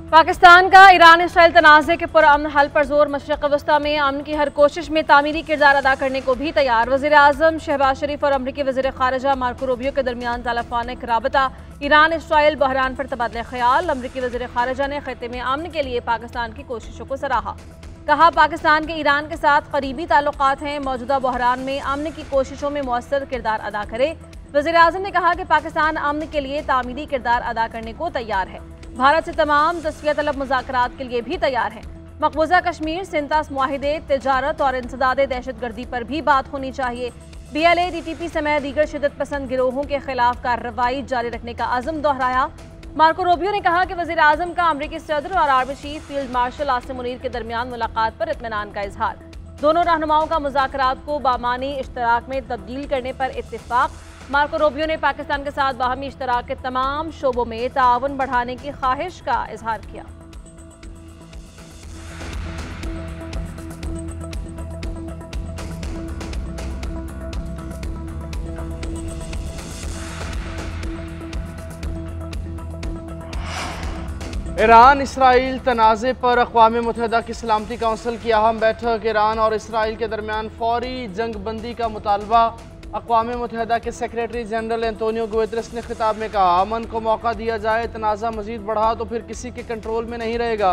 पाकिस्तान का Iran Israel तनाज़े के पुरअमन हल पर जोर। मशरिक़ वस्ता में अमन की हर कोशिश में तामीरी किरदार अदा करने को भी तैयार। वज़ीर आज़म शहबाज शरीफ और अमरीकी वज़ीर ख़ारिजा मार्को रूबियो के दरमियान टेलीफोनिक राबता। ईरान इसराइल बहरान पर तबादला ख्याल। अमरीकी वज़ीर ख़ारिजा ने ख़ित्ते में अमन के लिए पाकिस्तान की कोशिशों को सराहा। कहा, पाकिस्तान के ईरान के साथ करीबी ताल्लुकात हैं, मौजूदा बहरान में अमन की कोशिशों में मौसर किरदार अदा करे। वज़ीर आज़म ने कहा कि पाकिस्तान अमन के लिए तामीरी किरदार अदा करने को तैयार है। भारत से तमाम तस्वीर तलब मुज़ाकरात के लिए भी तैयार है। मकबूजा कश्मीर, सिंतास मुआहिदे, तिजारत और इंसदाद दहशतगर्दी पर भी बात होनी चाहिए। BLA, DTP समेत दीगर शिद्दत पसंद गिरोहों के खिलाफ कार्रवाई जारी रखने का अज़म दोहराया। मार्को रूबियो ने कहा कि वज़ीर आज़म का अमरीकी सदर और army chief field marshal Asim Munir के दरमियान मुलाकात पर इत्मीनान का इजहार। दोनों रहनुमाओं का मुज़ाकरात को बामानी इश्तराक में तब्दील करने पर इत्तिफाक। मार्को रूबियो ने पाकिस्तान के साथ बाहमी इश्तराक के तमाम शोबों में ताउन बढ़ाने की ख्वाहिश का इजहार किया। ईरान इसराइल तनाज़े पर अक़वाम मुत्तहिदा की सलामती कौंसिल की अहम बैठक। ईरान और इसराइल के दरमियान फौरी जंग बंदी का मुतालबा। अक़वाम मुत्तहिदा के सेक्रेटरी जनरल एंटोनियो गुतेरेस ने खिताब में कहा, अमन को मौका दिया जाए, तनाज़ा मज़ीद बढ़ा तो फिर किसी के कंट्रोल में नहीं रहेगा।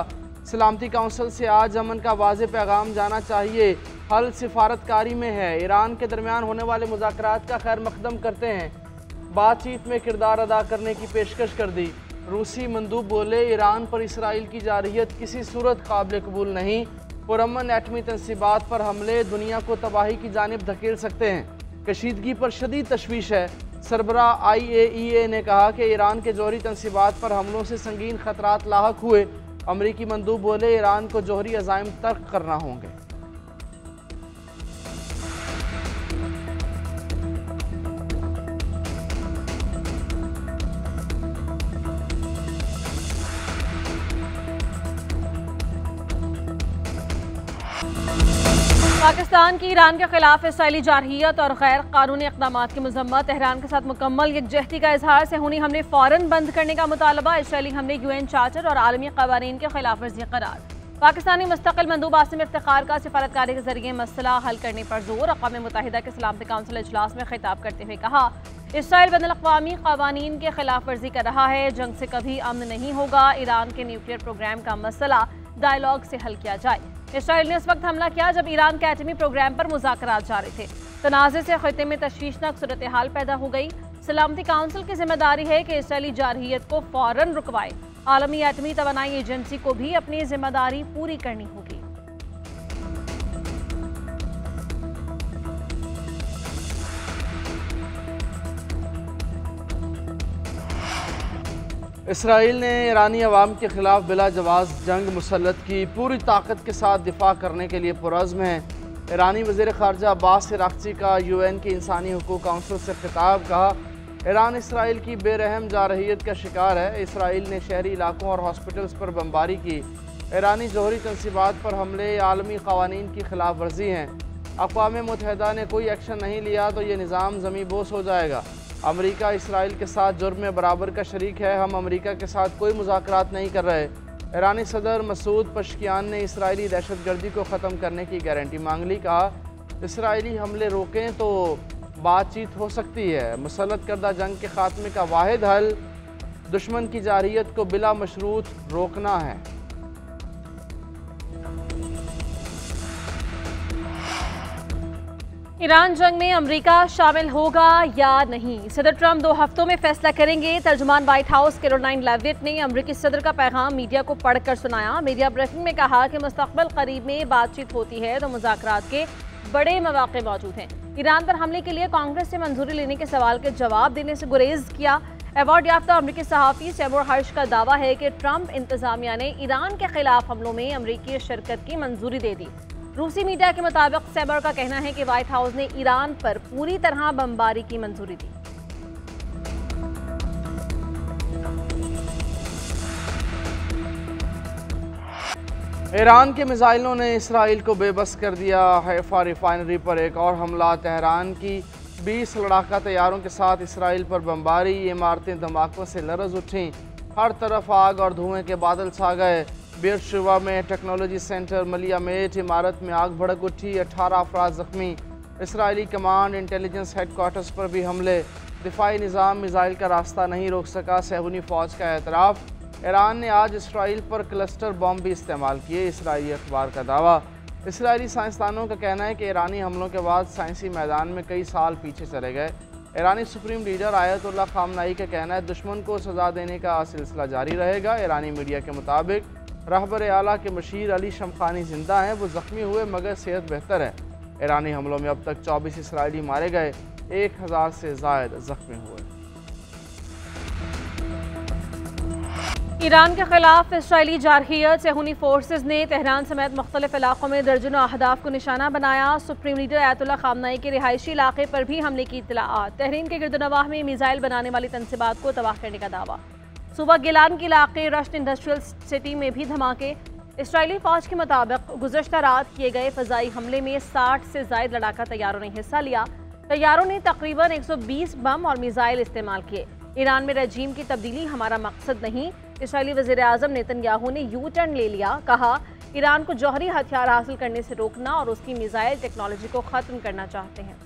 सलामती कौंसिल से आज अमन का वाज़ेह पैगाम जाना चाहिए, हल सिफारतकारी में है। ईरान के दरमियान होने वाले मुज़ाकरात का खैर मकदम करते हैं। बातचीत में किरदार अदा करने की पेशकश कर दी। रूसी मंदूब बोले, ईरान पर इसराइल की जारहियत किसी सूरत काबिल कबूल नहीं। पुरअमन एटमी तंसीबात पर हमले दुनिया को तबाही की जानिब धकेल सकते हैं। कशीदगी पर शदीद तशवीश है। सरबरा IAEA ने कहा कि ईरान के जौहरी तंसीबात पर हमलों से संगीन खतरात लाहक हुए। अमरीकी मंदूब बोले, ईरान को जौहरी अज़ाइम तर्क करना होंगे। पाकिस्तान की ईरान के खिलाफ इसराइली जारहियत और गैर कानूनी इक़दामात की मज़म्मत। तेहरान के साथ मुकम्मल यकजहती का इजहार। सेहूनी हमले फ़ौरन बंद करने का मुतालबा। इसराइली हमले UN चार्टर और आलमी क़वानीन के खिलाफ वर्जी करार। पाकिस्तानी मुस्तक़िल मंदूब आसिम इफ्तिखार का सिफारतकारी के जरिए मसला हल करने पर जोर। अक़वाम मुत्तहिदा के सलामती कौंसिल इजलास में खिताब करते हुए कहा, इसराइल बैनुल-अक़वामी क़वानीन के खिलाफ वर्जी कर रहा है, जंग से कभी अमन नहीं होगा। ईरान के न्यूक्लियर प्रोग्राम का मसला डायलॉग से हल किया जाए। इसराइल ने उस वक्त हमला किया जब ईरान के एटमी प्रोग्राम पर मुज़ाकरात जारी थे। तनाज़े से खित्ते में तशवीशनाक सूरत हाल पैदा हो गई। सलामती काउंसिल की जिम्मेदारी है कि इसराइली जारहियत को फ़ौरन रुकवाए। आलमी एटमी तवानाई एजेंसी को भी अपनी जिम्मेदारी पूरी करनी होगी। इसराइल ने ईरानी अवाम के खिलाफ बिला जवाज़ जंग मुसल्लत की पूरी ताकत के साथ दिफा करने के लिए पुरज़्म है। ईरानी वज़ीर ख़ारिजा अब्बास अराग़ची का UN की इंसानी हुकूक़ काउंसिल से खिताब। कहा, ईरान इसराइल की बेरहम जारहियत का शिकार है। इसराइल ने शहरी इलाकों और हॉस्पिटल्स पर बमबारी की। ईरानी जौहरी तंसीबात पर हमले आलमी क़वानीन की खिलाफ वर्जी हैं। अक़वाम मुत्तहिदा ने कोई एक्शन नहीं लिया तो ये निज़ाम ज़मीं बोस हो जाएगा। अमेरिका इसराइल के साथ जुर्म में बराबर का शरीक है। हम अमेरिका के साथ कोई मुज़ाकरात नहीं कर रहे। ईरानी सदर मसूद पशकियान ने इसराइली दहशतगर्दी को ख़त्म करने की गारंटी मांग ली। कहा, इसराइली हमले रोकें तो बातचीत हो सकती है। मुसल्लत करदा जंग के ख़ात्मे का वाहिद हल दुश्मन की जारहियत को बिला मशरूत रोकना है। ईरान जंग में अमेरिका शामिल होगा या नहीं, सदर ट्रंप 2 हफ्तों में फैसला करेंगे। तर्जुमान व्हाइट हाउस कैरोलाइन लेविट ने अमेरिकी सदर का पैगाम मीडिया को पढ़कर सुनाया। मीडिया ब्रीफिंग में कहा कि मुस्तक़बिल करीब में बातचीत होती है तो मुज़ाकरात के बड़े मौक़े मौजूद हैं। ईरान पर हमले के लिए कांग्रेस से मंजूरी लेने के सवाल के जवाब देने से गुरेज किया। अवार्ड याफ्ता अमरीकी सहाफ़ी सैमुर हर्ष का दावा है कि ट्रंप इंतज़ामिया ने ईरान के खिलाफ हमलों में अमरीकी शिरकत की मंजूरी दे दी। रूसी मीडिया के मुताबिक सैमुर का कहना है कि व्हाइट हाउस ने ईरान पर पूरी तरह बमबारी की मंजूरी दी। ईरान के मिसाइलों ने इसराइल को बेबस कर दिया। हैफा रिफाइनरी पर एक और हमला। तेहरान की 20 लड़ाका तैयारों के साथ इसराइल पर बमबारी। इमारतें धमाकों से लरज़ उठीं। हर तरफ आग और धुएं के बादल छा गए। बेरशुबा में टेक्नोलॉजी सेंटर मलिया मेट इमारत में आग भड़क उठी, 18 अफराद जख्मी। इसराइली कमांड इंटेलिजेंस हेडक्वार्टर्स पर भी हमले। दिफाई निज़ाम मिसाइल का रास्ता नहीं रोक सका, सहूनी फ़ौज का एतराफ़। ईरान ने आज इसराइल पर क्लस्टर बम भी इस्तेमाल किए, इसराइली अखबार का दावा। इसराइली साइंसदानों का कहना है कि ईरानी हमलों के बाद साइंसी मैदान में कई साल पीछे चले गए। ईरानी सुप्रीम लीडर आयतुल्लाह खामनाई का कहना है दुश्मन को सज़ा देने का सिलसिला जारी रहेगा। ईरानी मीडिया के मुताबिक रहबर आला के मशीर अली शमखानी जिंदा हैं, वो ज़ख्मी हुए मगर सेहत बेहतर है। ईरानी हमलों में अब तक 24 इसराइली मारे गए, 1000 से ज़ायद ज़ख्मी हुए। ईरान के खिलाफ इसराइली जारहियत सहूनी फोर्सेज ने तेहरान समेत मुख्तलिफ इलाकों में दर्जनों अहदाफ को निशाना बनाया। सुप्रीम लीडर आयतुल्लाह खामनाई के रिहायशी इलाके पर भी हमले की इत्तलाआत। तहरीन के गिरदोनवाह में मिसाइल बनाने वाली तनसीबात को तबाह करने का दावा। सूबा गिलान के इलाके रश्त इंडस्ट्रियल सिटी में भी धमाके। इसराइली फौज के मुताबिक गुज़श्ता रात किए गए फ़ज़ाई हमले में 60 से ज़ायद लड़ाका तैयारों ने हिस्सा लिया। तैयारों ने तकरीबन 120 बम और मिसाइल इस्तेमाल किए। ईरान में रजीम की तब्दीली हमारा मकसद नहीं। इसराइली वज़ीर आज़म नेतन्याहू ने यू टर्न ले लिया, कहा ईरान को जौहरी हथियार हासिल करने से रोकना और उसकी मिसाइल टेक्नोलॉजी को ख़त्म करना चाहते हैं।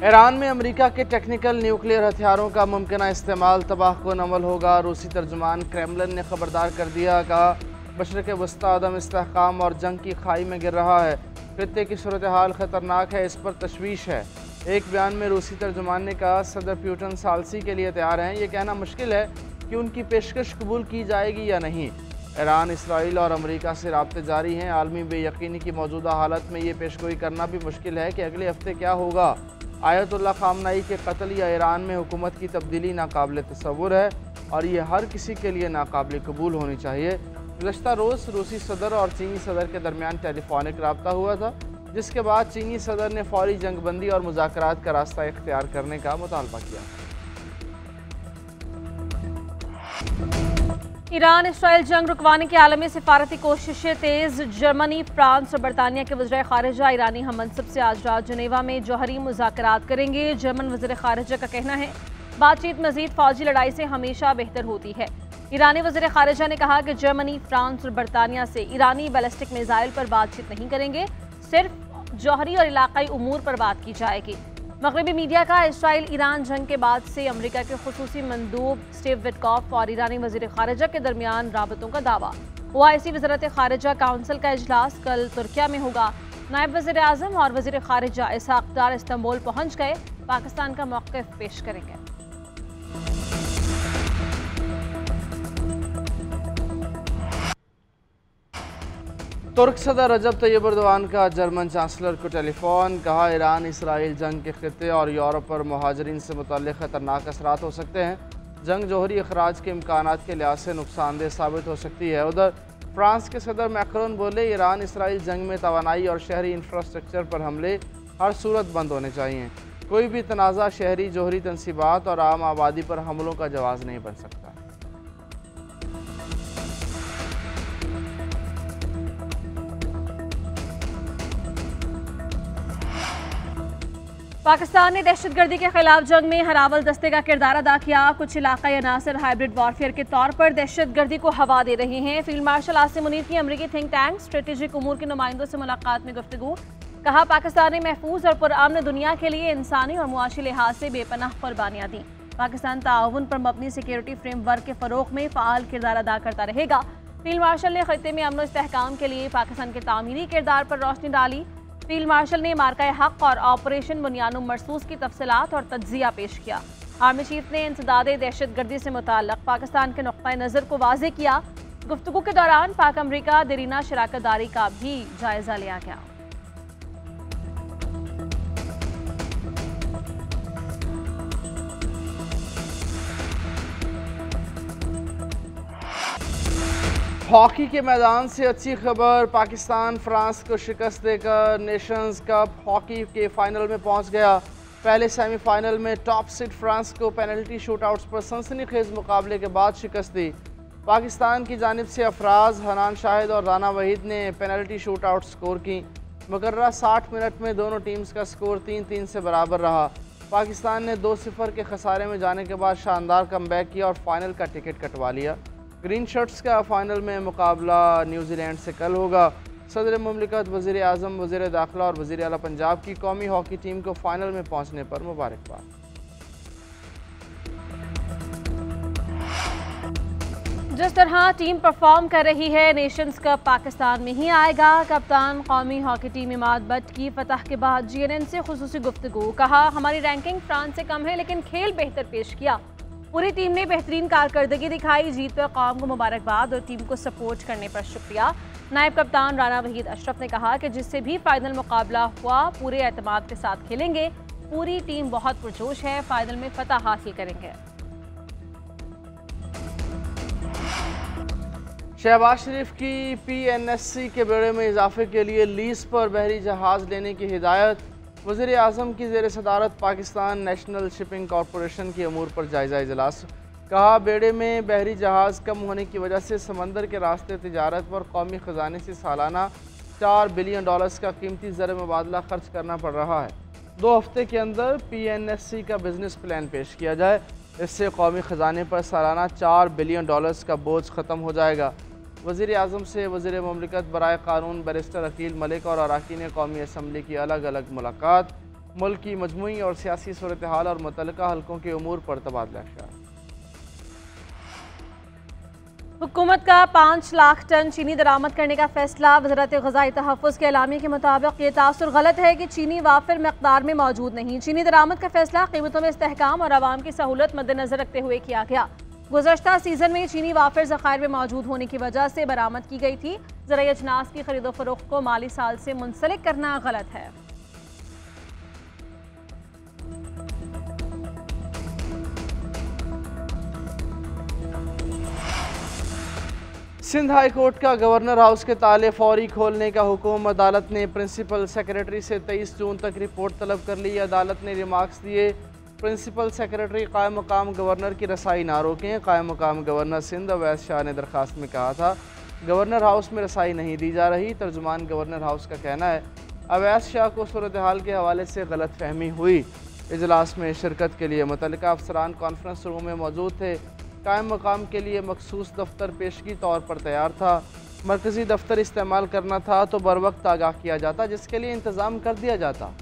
ईरान में अमेरिका के टेक्निकल न्यूक्लियर हथियारों का मुमकिना इस्तेमाल तबाहकुन अमल होगा। रूसी तर्जुमान क्रेमलिन ने खबरदार कर दिया, कहा मशरिक़ वस्ता अदम इस्तेहकाम और जंग की खाई में गिर रहा है। खित्ते की सूरत हाल ख़तरनाक है, इस पर तशवीश है। एक बयान में रूसी तर्जुमान ने कहा सदर प्यूटन सालसी के लिए तैयार हैं, ये कहना मुश्किल है कि उनकी पेशकश कबूल की जाएगी या नहीं। ईरान, इसराइल और अमेरिका से राब्ते जारी हैं। आलमी बेयकीनी की मौजूदा हालत में ये पेशगोई करना भी मुश्किल है कि अगले हफ्ते क्या होगा। आयतुल्लाह खामनाई के कत्ल या ईरान में हुकूमत की तब्दीली नाकाबिल तसव्वुर है और ये हर किसी के लिए नाकाबिल कबूल होनी चाहिए। गुज़श्ता रोज़ रूसी सदर और चीनी सदर के दरमियान टेलीफोनिक रब्ता हुआ था, जिसके बाद चीनी सदर ने फौरी जंगबंदी और मुज़ाकरात का रास्ता इख्तियार करने का मुतालबा किया। ईरान इसराइल जंग रुकवाने की आलमी सिफारती कोशिशें तेज़। जर्मनी, फ्रांस और बरतानिया के वज़ीर ख़ारिजा ईरानी हममनसब से आज रात जनेवा में जौहरी मुज़ाकरात करेंगे। जर्मन वज़ीर ख़ारिजा का कहना है बातचीत मज़ीद फ़ौजी लड़ाई से हमेशा बेहतर होती है। ईरानी वज़ीर ख़ारिजा ने कहा कि जर्मनी, फ्रांस और बरतानिया से ईरानी बैलिस्टिक मिसाइल पर बातचीत नहीं करेंगे, सिर्फ जौहरी और इलाकाई उमूर पर बात की जाएगी। मगरबी मीडिया का इसराइल ईरान जंग के बाद से अमेरिका के खुसूसी मंदूब स्टीव विटकॉफ और ईरानी वज़ीर ख़ारिजा के दरमियान राबतों का दावा। ओआईसी वज़ारत ख़ारिजा काउंसिल का इजलास कल तुर्किया में होगा। नायब वज़ीर आज़म और वज़ीर ख़ारिजा इसहाक़ डार इस्तांबुल पहुँच गए, पाकिस्तान का मौक़िफ़ पेश करेंगे। तुर्क सदर रजब तैयब एर्दोगान का जर्मन चांसलर को टेलीफोन, कहा ईरान इसराइल जंग के खित्ते और यूरोप पर मुहाजिरीन से मुतल्लिक़ ख़तरनाक असरात हो सकते हैं। जंग जोहरी अखराज के इम्कानात के लिहाज से नुकसानदेह साबित हो सकती है। उधर फ्रांस के सदर मैक्रोन बोले ईरान इसराइल जंग में तवानाई और शहरी इंफ्रास्ट्रक्चर पर हमले हर सूरत बंद होने चाहिए। कोई भी तनाज़ा शहरी जोहरी तनसीबात और आम आबादी पर हमलों का जवाज़ नहीं बन सकता। पाकिस्तान ने दहशतगर्दी के खिलाफ जंग में हरावल दस्ते का किरदार अदा किया। कुछ इलाकाई अनासर हाइब्रिड वॉरफेयर के तौर पर दहशतगर्दी को हवा दे रहे हैं। फील्ड मार्शल आसिम मुनीर की अमरीकी थिंक टैंक स्ट्रेटेजिक उमूर के नुमाइंदों से मुलाकात में गुफ्तगू, कहा पाकिस्तान ने महफूज और पुरअमन दुनिया के लिए इंसानी और मुआशी लिहाज से बेपनाह कुर्बानियां दी। पाकिस्तान ताउन पर मबनी सिक्योरिटी फ्रेमवर्क के फ़रोग़ में फ़ाल किरदार अदा करता रहेगा। फील्ड मार्शल ने खित्ते में अमन इस्तेहकाम के लिए पाकिस्तान के तामीरी किरदार पर रोशनी डाली। फील्ड मार्शल ने मार्का हक और ऑपरेशन बुनियानुम मरसूस की तफसीलात और तज्जिया पेश किया। आर्मी चीफ ने इंसदाद दहशतगर्दी से मुताल्लिक़ पाकिस्तान के नुक्ता नज़र को वाज़ेह किया। गुफ्तगू के दौरान पाक अमरीका देरीना शराकतदारी का भी जायज़ा लिया गया। हॉकी के मैदान से अच्छी खबर, पाकिस्तान फ्रांस को शिकस्त देकर नेशंस कप हॉकी के फाइनल में पहुंच गया। पहले सेमीफाइनल में टॉप सीड फ्रांस को पेनल्टी शूटआउट्स पर सनसनीखेज मुकाबले के बाद शिकस्त दी। पाकिस्तान की जानिब से अफराज, हनान शाहिद और राना वहीद ने पेनल्टी शूटआउट स्कोर की। मुकर्ररा 60 मिनट में दोनों टीम्स का स्कोर 3-3 से बराबर रहा। पाकिस्तान ने 2-0 के खसारे में जाने के बाद शानदार कमबैक किया और फाइनल का टिकट कटवा लिया। ग्रीन शर्ट्स का फाइनल में मुकाबला न्यूजीलैंड से कल होगा। सदर मुमलिकत, वज़ीर आज़म, वज़ीर दाखिला और वज़ीर आला पंजाब की कौमी हॉकी टीम को फाइनल में पहुँचने पर मुबारकबाद। जिस तरह टीम परफॉर्म कर रही है, नेशंस कप पाकिस्तान में ही आएगा। कप्तान कौमी हॉकी टीम इमाद बट की फतह के बाद GNN से खुसूसी गुफ्तगू। कहा, हमारी रैंकिंग फ्रांस से कम है लेकिन खेल बेहतर पेश किया। पूरी टीम ने बेहतरीन कारकर्दगी दिखाई। जीत पर कौम को मुबारकबाद और टीम को सपोर्ट करने पर शुक्रिया। नायब कप्तान राना वहीद अशरफ ने कहा कि जिससे भी फाइनल मुकाबला हुआ पूरे एतमाद के साथ खेलेंगे। पूरी टीम बहुत पुरजोश है, फाइनल में फतह हासिल करेंगे। शहबाज शरीफ की PNSC के बेड़े में इजाफे के लिए लीज पर बहरी जहाज़ लेने की हिदायत। वज़ीर आज़म की ज़ेर सदारत पाकिस्तान नेशनल शिपिंग कॉरपोरेशन के अमूर पर जायज़ा इजलास। कहा, बेड़े में बहरी जहाज़ कम होने की वजह से समंदर के रास्ते तिजारत पर कौमी ख़जाने से सालाना $4 बिलियन का कीमती ज़र मुबादला खर्च करना पड़ रहा है। 2 हफ्ते के अंदर PNSC का बिजनेस प्लान पेश किया जाए। इससे कौमी ख़जाने पर सालाना $4 बिलियन का बोझ ख़त्म हो जाएगा। वज़ीर आज़म से वज़ीर मुमलिकत बराए क़ानून बैरिस्टर अकील मलिक और अरकान कौमी असम्बली की अलग अलग मुलाकात। मुल्क की मजमूई और सियासी सूरत हाल और मुतल्लिका हल्कों के उमूर पर तबादला ख्याल। हुकूमत का 5 लाख टन चीनी दरामद करने का फैसला। वज़ारत ग़ज़ाई तहफ़्फ़ुज़ के एलामिया के मुताबिक ये तासुर गलत है कि चीनी वाफिर मकदार में मौजूद नहीं। चीनी दरामद का फैसला कीमतों में इस्तेहकाम और आवाम की सहूलत मद्देनज़र रखते हुए किया गया। गुज़श्ता सीज़न में चीनी वाफिर ज़खायर में मौजूद होने की वजह से बरामद की गई थी। ज़राई अजनास की खरीदो फरोख्त को माली साल से मुंसलिक करना गलत है। सिंध हाई कोर्ट का गवर्नर हाउस के ताले फौरी खोलने का हुक्म। अदालत ने प्रिंसिपल सेक्रेटरी से 23 जून तक रिपोर्ट तलब कर ली। अदालत ने रिमार्क्स दिए, प्रिंसिपल सेक्रेटरी कायम मकाम गवर्नर की रसाई ना रोकें। कायम मकाम गवर्नर सिंध अवैस शाह ने दरख्वास्त में कहा था गवर्नर हाउस में रसाई नहीं दी जा रही। तर्जुमान गवर्नर हाउस का कहना है अवैस शाह को सूरत हाल के हवाले से गलत फहमी हुई। इजलास में शिरकत के लिए मुतल्लिका अफसरान कॉन्फ्रेंस रूम में मौजूद थे। कायम मकाम के लिए मखसूस दफ्तर पेशगी तौर पर तैयार था। मरकज़ी दफ्तर इस्तेमाल करना था तो बर वक्त आगाह किया जाता, जिसके लिए इंतज़ाम कर दिया जाता।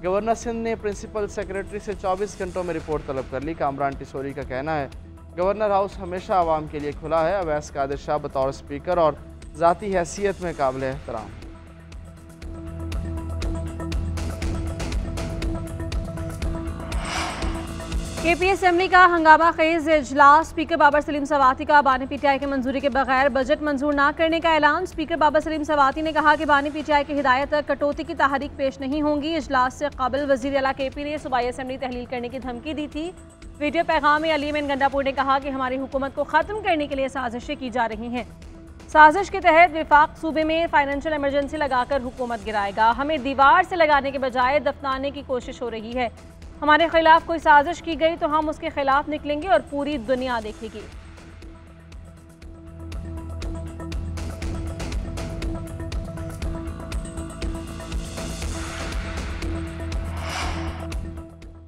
गवर्नर सिंध ने प्रिंसिपल सेक्रेटरी से 24 घंटों में रिपोर्ट तलब कर ली। कामरान टिसोरी का कहना है गवर्नर हाउस हमेशा आवाम के लिए खुला है। अवैस कादिर शाह बतौर स्पीकर और ज़ाती हैसियत में काबिल एहतराम। KP असेंबली का हंगामा खेज इजलास। स्पीकर बाबर सलीम सवाती का बानी PTI की मंजूरी के बगैर बजट मंजूर न करने का ऐलान। स्पीकर बाबर सलीम सवाती ने कहा कि बानी PTI की हिदायत तक कटौती की तहरीक पेश नहीं होंगी। इजलास से कबल वज़ीर आला KP ने सूबाई असेंबली तहलील करने की धमकी दी थी। वीडियो पैगाम में अली एन गंडापुर ने कहा कि हमारी हुकूमत को ख़त्म करने के लिए साजिशें की जा रही हैं। साजिश के तहत विफाक सूबे में फाइनेंशियल इमरजेंसी लगाकर हुकूमत गिराएगा। हमें दीवार से लगाने के बजाय दफनाने की कोशिश हो रही है। हमारे खिलाफ कोई साजिश की गई तो हम उसके खिलाफ निकलेंगे और पूरी दुनिया देखेगी।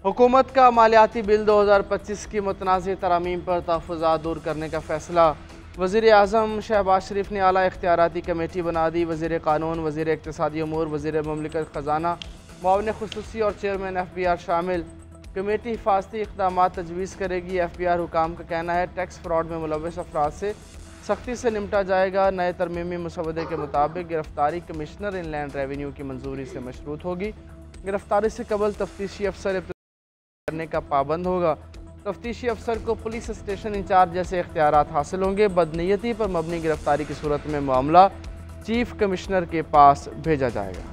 हुकूमत का मालियाती बिल 2025 की मुतनाज़ तरामीम पर तहफ़्फ़ुज़ात दूर करने का फ़ैसला। वज़ीर आज़म शहबाज शरीफ ने आला इख्तियाराती कमेटी बना दी। वज़ीर क़ानून, वज़ीर इक़्तिसादी अमूर, वज़ीर मुमलिकत ख़जाना, मुआविन ख़ुसूसी और चेयरमैन FBR शामिल। कमेटी हिफाजती इक़दाम तजवीज़ करेगी। FBR हुकाम का कहना है टैक्स फ्रॉड में मुलव्वस अफराद से सख्ती से निपटा जाएगा। नए तरमीमी मसवदे के मुताबिक गिरफ्तारी कमिश्नर इनलैंड रेवेन्यू की मंजूरी से मशरूत होगी। गिरफ्तारी से कबल तफ्तीशी अफसर करने का पाबंद होगा। तफ्तीशी अफसर को पुलिस स्टेशन इंचार्ज जैसे इख्तियारात हासिल होंगे। बदनीयती पर मबनी गिरफ्तारी की सूरत में मामला चीफ कमिश्नर के पास भेजा जाएगा।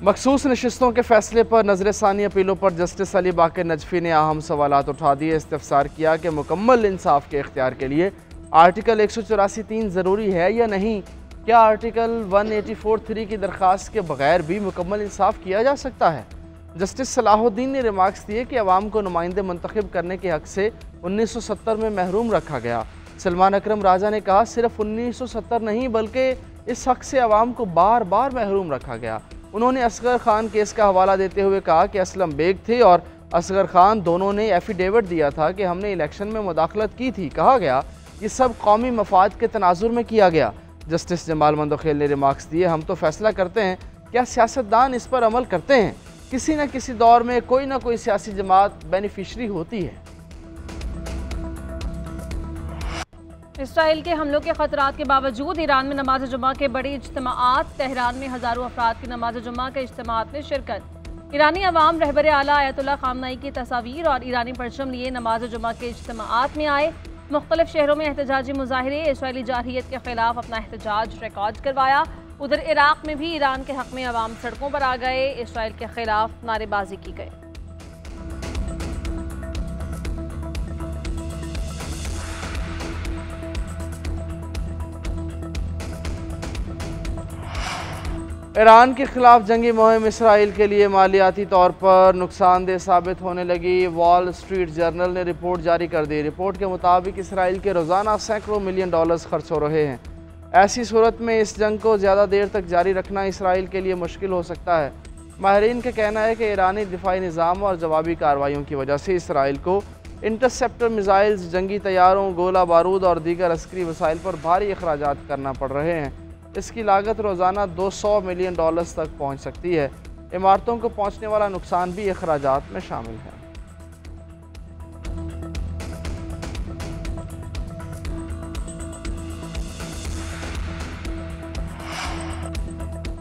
मखसूस नशिस्तों के फैसले पर नज़रसानी अपीलों पर जस्टिस अली बाकर नजफी ने अहम सवालात उठा दिए। इस्तफसार किया कि मुकम्मल इंसाफ के इख्तियार के लिए आर्टिकल 184(3) ज़रूरी है या नहीं। क्या आर्टिकल 184(3) की दरख्वास्त के बगैर भी मुकम्मल इंसाफ किया जा सकता है। जस्टिस सलाहुद्दीन ने रिमार्क्स दिए कि अवाम को नुमाइंदे मुंतखब करने के हक से 1970 में महरूम रखा गया। सलमान अकरम राजा ने कहा, सिर्फ 1970 नहीं बल्कि इस हक से अवाम को बार बार महरूम रखा गया। उन्होंने असगर खान केस का हवाला देते हुए कहा कि असलम बेग थे और असगर खान दोनों ने एफिडेविट दिया था कि हमने इलेक्शन में मुदाखलत की थी। कहा गया ये सब कौमी मफाद के तनाजुर में किया गया। जस्टिस जमाल मंदोखेल ने रिमार्क्स दिए, हम तो फैसला करते हैं, क्या सियासतदान इस पर अमल करते हैं? किसी न किसी दौर में कोई ना कोई सियासी जमात बेनिफिशरी होती है। इसराइल के हमलों के खतरात के बावजूद ईरान में नमाज जुमा के बड़े इज्तिमाआत। तेहरान में हज़ारों अफराद की नमाज जुमा के इज्तिमाआत में शिरकत। ईरानी अवाम रहबर आला आयतुल्लाह खामनाई की तस्वीर और ईरानी परचम लिए नमाज जुमा के इज्तिमाआत में आए। मुख्तलिफ शहरों में एहतजाजी मुजाहरे, इसराइली जारहियत के खिलाफ अपना एहतजाज रिकॉर्ड करवाया। उधर इराक में भी ईरान के हक में अवाम सड़कों पर आ गए, इसराइल के खिलाफ नारेबाजी की गई। ईरान के खिलाफ जंगी मुहिम इसराइल के लिए मालियाती तौर पर नुकसानदेह साबित होने लगी। वॉल स्ट्रीट जर्नल ने रिपोर्ट जारी कर दी। रिपोर्ट के मुताबिक इसराइल के रोज़ाना सैकड़ों मिलियन डॉलर्स खर्च हो रहे हैं। ऐसी सूरत में इस जंग को ज़्यादा देर तक जारी रखना इसराइल के लिए मुश्किल हो सकता है। माहिरीन का कहना है कि ईरानी दिफाई निज़ाम और जवाबी कार्रवाइयों की वजह से इसराइल को इंटरसेप्टर मिसाइल्स, जंगी तैयारों, गोला बारूद और दीगर अस्करी वसाइल पर भारी अखराजात करना पड़ रहे हैं। इसकी लागत रोज़ाना 200 मिलियन डॉलर्स तक पहुंच सकती है। इमारतों को पहुंचने वाला नुकसान भी अखराजात में शामिल है।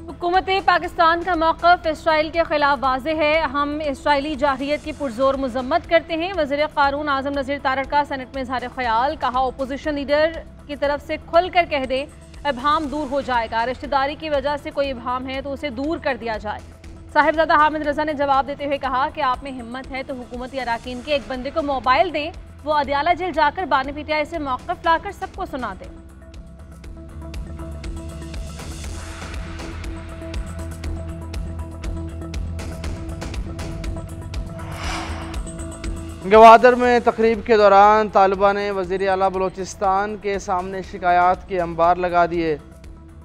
हुकूमत पाकिस्तान का मौक़िफ़ इसराइल के खिलाफ वाज़ेह है। हम इसराइली जारहियत की पुरजोर मज़म्मत करते हैं। वज़ीर क़ानून आज़म नज़ीर तारड़ का सेनेट में इज़हार ख़याल। कहा, अपोजिशन लीडर की तरफ से खुल कर कह दें, इबहाम दूर हो जाएगा। रिश्तेदारी की वजह से कोई इबहाम है तो उसे दूर कर दिया जाए। साहिबजादा हामिद रजा ने जवाब देते हुए कहा कि आप में हिम्मत है तो हुकूमती अराकीन के एक बंदे को मोबाइल दें, वो अदयाला जेल जाकर बानी पीटीआई से मौक़िफ़ लाकर सबको सुना दें। गवादर में तकरीब के दौरान तालिबा ने वज़ीर आला बलोचिस्तान के सामने शिकायत के अंबार लगा दिए।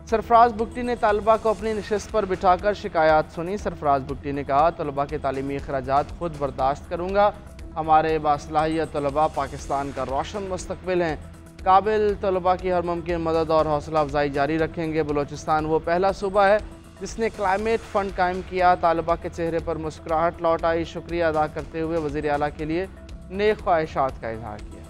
सरफराज बुगटी ने तालिबा को अपनी नशिस्त पर बिठाकर शिकायत सुनी। सरफराज बुगटी ने कहा, तलबा के तालीमी अखराजात खुद बर्दाश्त करूँगा। हमारे बासलाहियत तलबा पाकिस्तान का रोशन मुस्तकबिल हैं। काबिल तलबा की हर मुमकिन मदद और हौसला अफजाई जारी रखेंगे। बलोचिस्तान वो पहला सूबा है जिसने क्लाइमेट फ़ंड कायम किया। तालिबा के चेहरे पर मुस्कुराहट लौट आई। शुक्रिया अदा करते हुए वज़ीर आला के लिए नेक ख्वाहिशात का इज़हार किया।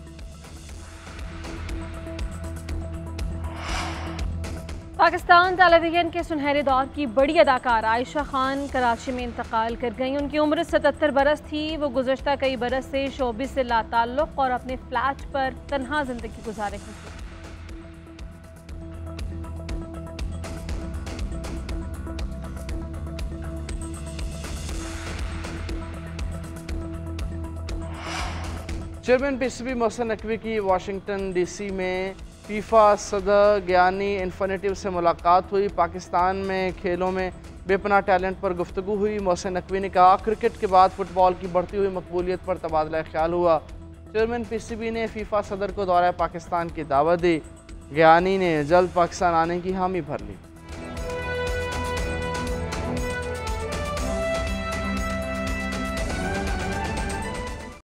पाकिस्तान टेलीविज़न के सुनहरे दौर की बड़ी अदाकार आयशा खान कराची में इंतकाल कर गई। उनकी उम्र 77 बरस थी। वो गुज़श्ता कई बरस से शोबिस से लाताल्लुक़ और अपने फ्लैट पर तन्हा ज़िंदगी गुजार रही थी। चेयरमैन पीसीबी मोहसिन नकवी की वाशिंगटन डीसी में फीफा सदर गियानी इन्फिनिटिव से मुलाकात हुई। पाकिस्तान में खेलों में बेपनाह टैलेंट पर गुफ्तगू हुई। मोहसिन नकवी ने कहा, क्रिकेट के बाद फुटबॉल की बढ़ती हुई मकबूलियत पर तबादला ख्याल हुआ। चेयरमैन पीसीबी ने फीफा सदर को दौरा पाकिस्तान की दावत दी। गियानी ने जल्द पाकिस्तान आने की हामी भर ली।